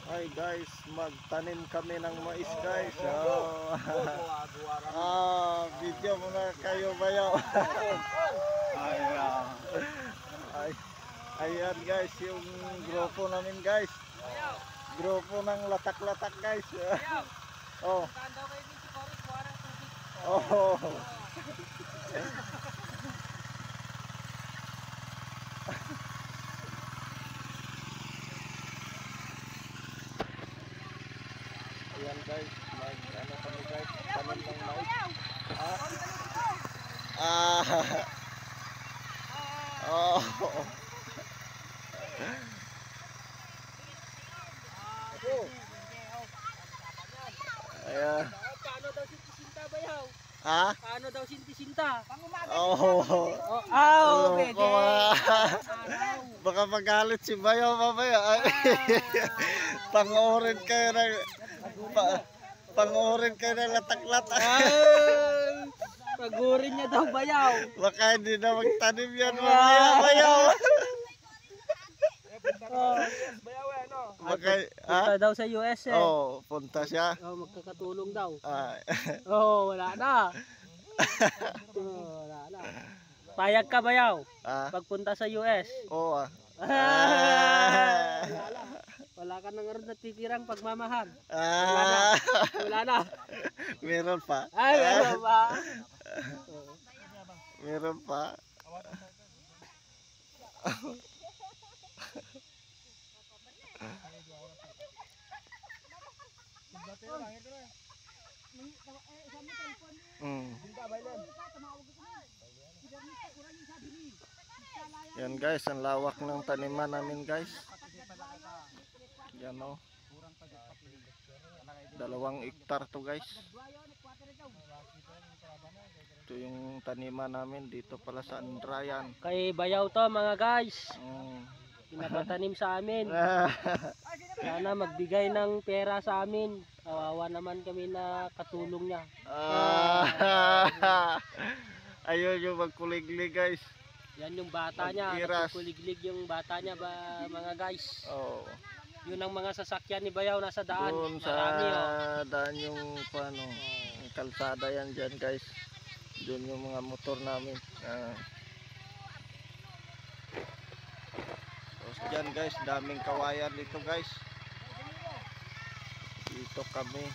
Hi guys, magtanim kami ng mais guys. Video muna kayo bayaw. Ay, ayan guys, yung grupo namin guys. Grupo ng latak-latak guys. Oh. Oh. Ayan guys, ano kami guys, tanim ng mais. Oh. Ayan. Paano daw sinti-sinta bayaw? Ha? Paano daw sinti-sinta? Oh. Pwede. Baka magalit si Bayaw mamaya. Pangurin kayo ng pangurin kayo ng latak-latak. Pagurin niya daw bayaw. Baka hindi na magtanim yan mamaya Bayaw. Baka, Punta daw sa US eh. oh, punta siya. Magkakatulong daw. Ay. Wala na. Wala na. Payag ka bayaw? Pagpunta sa US. Oo Wala ka nang natitirang pagmamahal. Ah. Wala na. Meron pa. Ay, meron pa. Meron pa. Yan guys, ang lawak ng taniman namin guys. Yan o. 2 hektar to guys. Ito yung taniman namin dito pala sa Andrayan. Kay bayaw to mga guys. Pinapatanim sa amin. Sana magbigay ng pera sa amin. Kawawa naman kami na katulong niya. Ayun yung magkuliglig guys. Yan yung bata niya. Nagkukuliglig yung bata niya ba mga guys. Oh. Yun ang mga sasakyan ni bayaw nasa daan. Doon sa daan yung paano, kalsada yan dyan guys. Doon yung mga motor namin. Tapos dyan guys, daming kawayan dito guys. Dito kami.